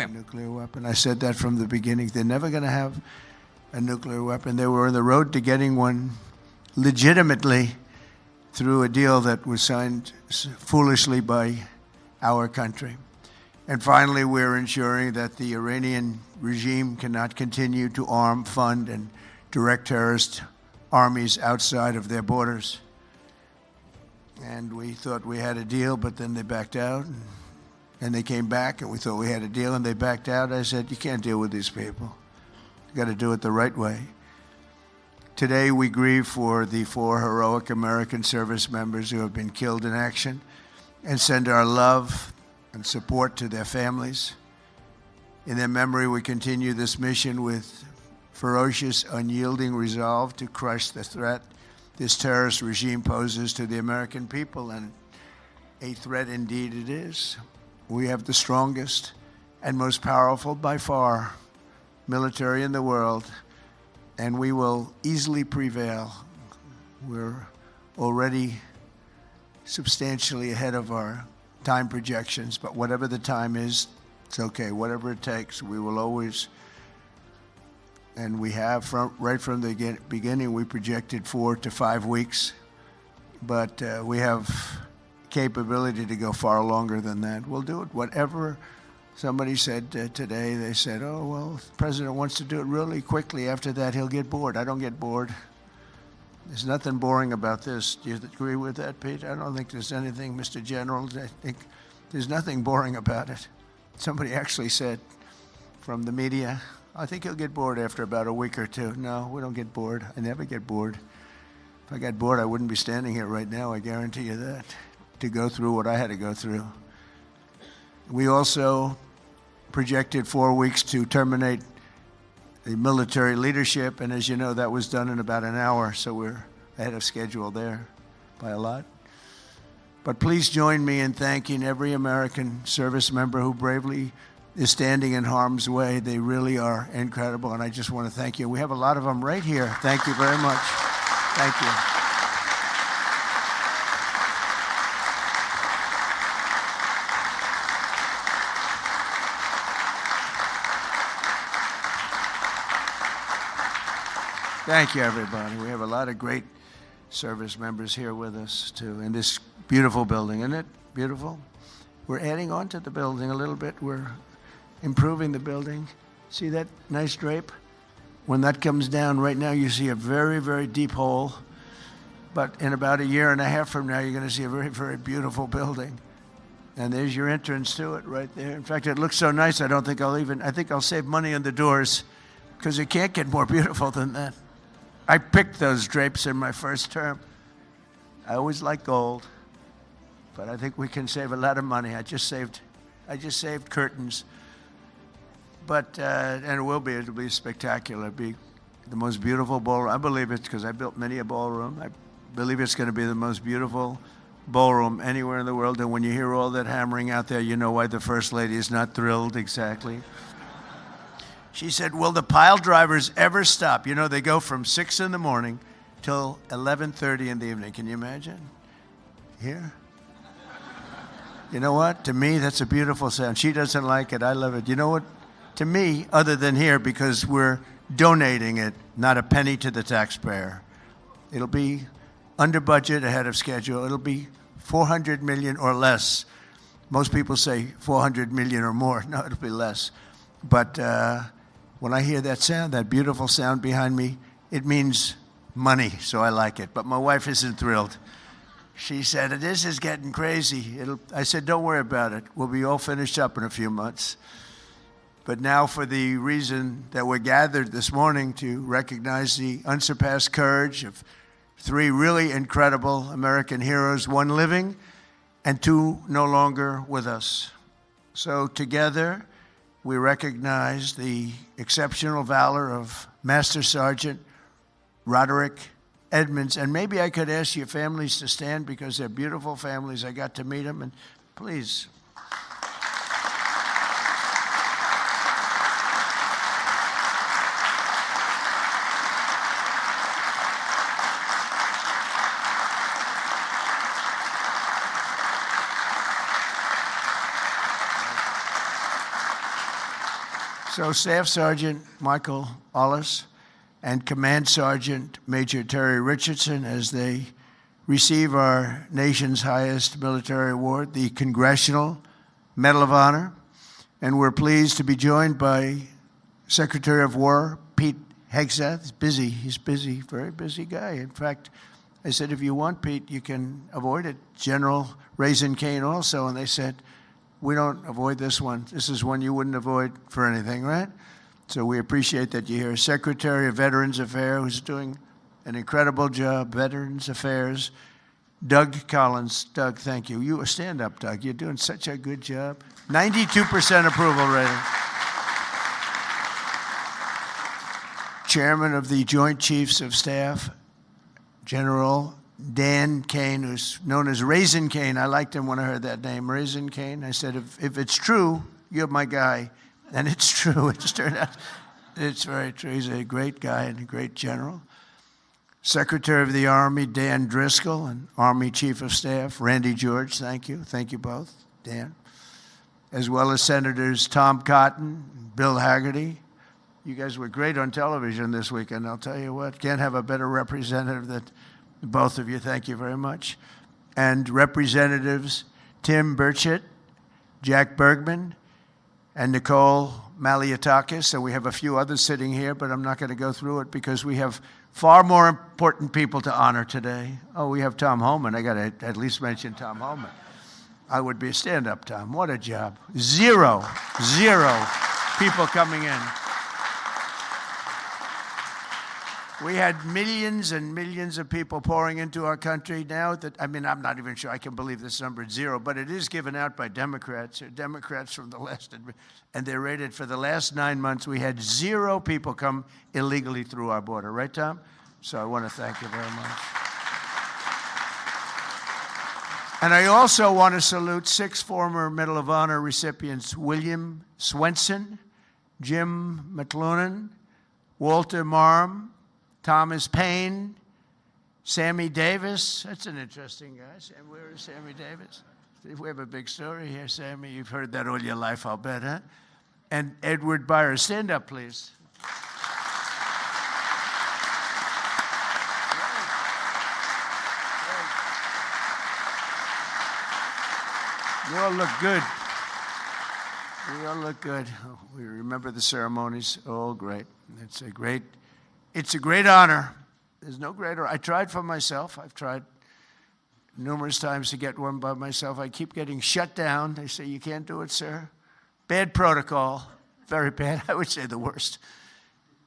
a nuclear weapon. I said that from the beginning. They're never going to have a nuclear weapon. They were on the road to getting one legitimately through a deal that was signed foolishly by our country. And finally, we're ensuring that the Iranian regime cannot continue to arm, fund, and direct terrorist armies outside of their borders. And we thought we had a deal, but then they backed out. And they came back, and we thought we had a deal, and they backed out. I said, you can't deal with these people. You got to do it the right way. Today, we grieve for the 4 heroic American service members who have been killed in action and send our love and support to their families. In their memory, we continue this mission with ferocious, unyielding resolve to crush the threat this terrorist regime poses to the American people, and a threat indeed it is. We have the strongest and most powerful, by far, military in the world, and we will easily prevail. We're already substantially ahead of our time projections, but whatever the time is, it's okay. Whatever it takes, we will always, and we have right from the beginning, we projected 4 to 5 weeks, but we have capability to go far longer than that. We'll do it. Whatever somebody said today, they said, oh, well, the president wants to do it really quickly. After that, he'll get bored. I don't get bored. There's nothing boring about this. Do you agree with that, Pete? I don't think there's anything, Mr. General. I think there's nothing boring about it. Somebody actually said from the media, I think he'll get bored after about a week or two. No, we don't get bored. I never get bored. If I got bored, I wouldn't be standing here right now, I guarantee you that, to go through what I had to go through. We also projected 4 weeks to terminate the military leadership, and as you know, that was done in about an hour, so we're ahead of schedule there by a lot. But please join me in thanking every American service member who bravely is standing in harm's way. They really are incredible, and I just want to thank you. We have a lot of them right here. Thank you very much. Thank you. Thank you, everybody. We have a lot of great service members here with us, too, in this beautiful building. Isn't it beautiful? We're adding on to the building a little bit. We're improving the building. See that nice drape? When that comes down, right now you see a very, very deep hole. But in about a year and a half from now, you're going to see a very, very beautiful building. And there's your entrance to it right there. In fact, it looks so nice, I think I'll save money on the doors, because it can't get more beautiful than that. I picked those drapes in my first term. I always like gold, but I think we can save a lot of money. I just saved curtains. But, and it'll be spectacular. It'll be the most beautiful ballroom. I believe it because I built many a ballroom. I believe it's going to be the most beautiful ballroom anywhere in the world. And when you hear all that hammering out there, you know why the First Lady is not thrilled exactly. She said, will the pile drivers ever stop? You know, they go from 6 in the morning till 11:30 in the evening. Can you imagine? Here? You know what? To me, that's a beautiful sound. She doesn't like it. I love it. You know what? To me, other than here, because we're donating it, not a penny to the taxpayer. It'll be under budget, ahead of schedule. It'll be $400 million or less. Most people say $400 million or more. No, it'll be less. But when I hear that sound, that beautiful sound behind me, it means money, so I like it. But my wife isn't thrilled. She said, this is getting crazy. I said, don't worry about it. We'll be all finished up in a few months. But now, for the reason that we're gathered this morning to recognize the unsurpassed courage of 3 really incredible American heroes, 1 living and 2 no longer with us. So together, we recognize the exceptional valor of Master Sergeant Roderick Edmonds. And maybe I could ask your families to stand, because they're beautiful families. I got to meet them, and please. So Staff Sergeant Michael Ollis and Command Sergeant Major Terry Richardson, as they receive our nation's highest military award, the Congressional Medal of Honor. And we're pleased to be joined by Secretary of War Pete Hegseth. He's busy, very busy guy. In fact, I said, if you want, Pete, you can avoid it. General Raisin Kane also, and they said, we don't avoid this one. This is one you wouldn't avoid for anything, right? So we appreciate that you're here. Secretary of Veterans Affairs, who's doing an incredible job, Veterans Affairs, Doug Collins. Doug, thank you. You stand up, Doug. You're doing such a good job. 92% approval rating. Chairman of the Joint Chiefs of Staff, General Dan Kane, who's known as Raisin Kane. I liked him when I heard that name, Raisin Kane. I said, if it's true, you're my guy. And it's true. It's turned out it's very true. He's a great guy and a great general. Secretary of the Army, Dan Driscoll, and Army Chief of Staff, Randy George. Thank you. Thank you both, Dan. As well as Senators Tom Cotton, Bill Hagerty. You guys were great on television this weekend, I'll tell you what. Can't have a better representative than both of you. Thank you very much. And Representatives Tim Burchett, Jack Bergman, and Nicole Malliotakis. So we have a few others sitting here, but I'm not going to go through it because we have far more important people to honor today. Oh, we have Tom Homan. I got to at least mention Tom Homan. I would be a stand-up, Tom. What a job. Zero people coming in. We had millions and millions of people pouring into our country now that, I mean, I'm not even sure I can believe this number is zero, but it is given out by Democrats. Democrats from the last, and they're rated for the last 9 months. We had 0 people come illegally through our border. Right, Tom? So I want to thank you very much. And I also want to salute 6 former Medal of Honor recipients, William Swenson, Jim McLuhan, Walter Marm, Thomas Payne, Sammy Davis. That's an interesting guy. Where is Sammy Davis? We have a big story here, Sammy. You've heard that all your life, I'll bet, huh? And Edward Byers. Stand up, please. You all look good. We all look good. We remember the ceremonies. All great. It's a great honor. There's no greater. I tried for myself. I've tried numerous times to get one by myself. I keep getting shut down. They say, you can't do it, sir. Bad protocol. Very bad. I would say the worst.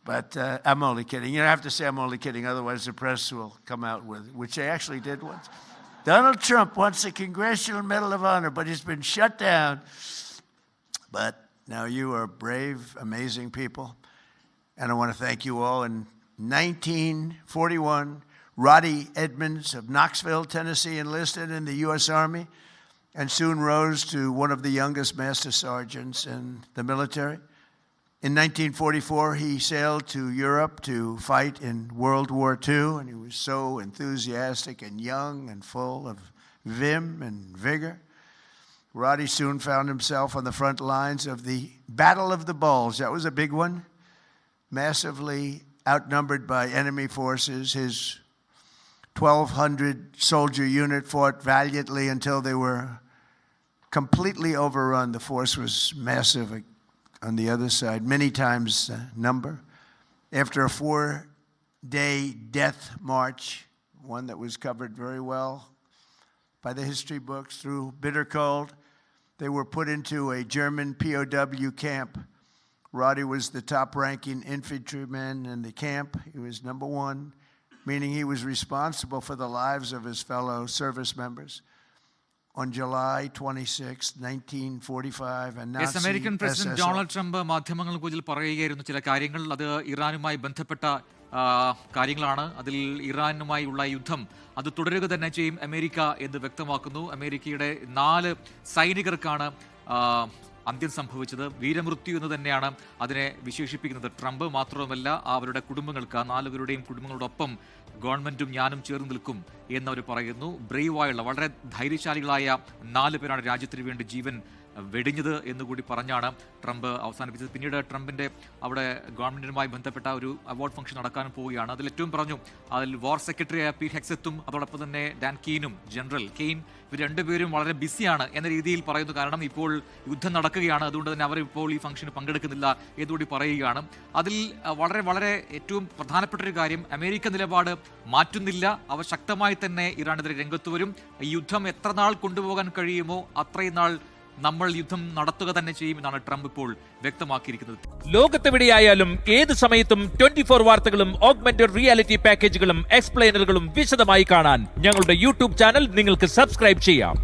But I'm only kidding. You don't have to say I'm only kidding. Otherwise, the press will come out with it, which they actually did once. Donald Trump wants a Congressional Medal of Honor, but he's been shut down. But now you are brave, amazing people. And I want to thank you all. In 1941, Roddy Edmonds of Knoxville, Tennessee, enlisted in the U.S. Army and soon rose to one of the youngest master sergeants in the military. In 1944, he sailed to Europe to fight in World War II, and he was so enthusiastic and young and full of vim and vigor. Roddy soon found himself on the front lines of the Battle of the Bulge. That was a big one. Massively outnumbered by enemy forces. His 1,200 soldier unit fought valiantly until they were completely overrun. The force was massive on the other side, many times the number. After a 4-day death march, one that was covered very well by the history books, through bitter cold, they were put into a German POW camp. Roddy was the top-ranking infantryman in the camp. He was number 1, meaning he was responsible for the lives of his fellow service members. On July 26, 1945, a Nazi American president SSO Donald Trump മാധ്യമങ്ങൾക്ക് മുന്നിൽ പറയുകയായിരുന്നു ചില കാര്യങ്ങൾ. അത് ഇറാനുമായി ബന്ധപ്പെട്ട കാര്യങ്ങളാണ്. അതിൽ ഇറാനുമായുള്ള യുദ്ധം അത് തുടരുക തന്നെ ചെയ്യും അമേരിക്ക എന്ന് വ്യക്തമാക്കുന്നു. അമേരിക്കയുടെ 4 സൈനികർക്കാണ് അന്ത്യം സംഭവിച്ചത്. വീരമൃത്യു എന്ന് തന്നെയാണ് അതിനെ വിശേഷിപ്പിക്കുന്നത്. ട്രംപ് മാത്രവുമല്ല, അവരുടെ കുടുംബങ്ങൾക്ക്, ആ 4 പേരുടെയും കുടുംബങ്ങളോടൊപ്പം ഗവൺമെന്റും ഞാനും ചേർന്ന് നിൽക്കും എന്നവർ പറയുന്നു. ബ്രേവായുള്ള വളരെ ധൈര്യശാലികളായ 4 പേരാണ് രാജ്യത്തിന് വേണ്ടി ജീവൻ വെടിഞ്ഞത് എന്നുകൂടി പറഞ്ഞാണ് ട്രംപ് അവസാനിപ്പിച്ചത്. പിന്നീട് ട്രംപിൻ്റെ അവിടെ ഗവൺമെൻറ്റിനുമായി ബന്ധപ്പെട്ട ഒരു അവാർഡ് ഫംഗ്ഷൻ നടക്കാനും പോവുകയാണ്. അതിലേറ്റവും പറഞ്ഞു അതിൽ വാർ സെക്രട്ടറിയായ പീറ്റ് ഹെക്സത്തും അതോടൊപ്പം തന്നെ ഡാൻ കീനും ജനറൽ കെയ്ൻ ഇവർ രണ്ടുപേരും വളരെ ബിസിയാണ് എന്ന രീതിയിൽ പറയുന്നു. കാരണം ഇപ്പോൾ യുദ്ധം നടക്കുകയാണ്, അതുകൊണ്ട് തന്നെ അവർ ഇപ്പോൾ ഈ ഫംഗ്ഷന് പങ്കെടുക്കുന്നില്ല എന്നുകൂടി പറയുകയാണ്. അതിൽ വളരെ വളരെ ഏറ്റവും പ്രധാനപ്പെട്ട ഒരു കാര്യം, അമേരിക്ക നിലപാട് മാറ്റുന്നില്ല. അവർ ശക്തമായി തന്നെ ഇറാനെതിരെ രംഗത്ത് വരും. ഈ യുദ്ധം എത്ര നാൾ കൊണ്ടുപോകാൻ കഴിയുമോ അത്രയും നാൾ നമ്മൾ യുദ്ധം നടത്തുക തന്നെ ചെയ്യുമെന്നാണ് ട്രംപ് ഇപ്പോൾ വ്യക്തമാക്കിയിരിക്കുന്നത്. ലോകത്തെവിടെയായാലും ഏത് സമയത്തും 24 വാർത്തകളും ഓഗ്മെന്റഡ് റിയാലിറ്റി പാക്കേജുകളും എക്സ്പ്ലെയിനറുകളും വിശദമായി കാണാൻ ഞങ്ങളുടെ യൂട്യൂബ് ചാനൽ നിങ്ങൾക്ക് സബ്സ്ക്രൈബ് ചെയ്യാം.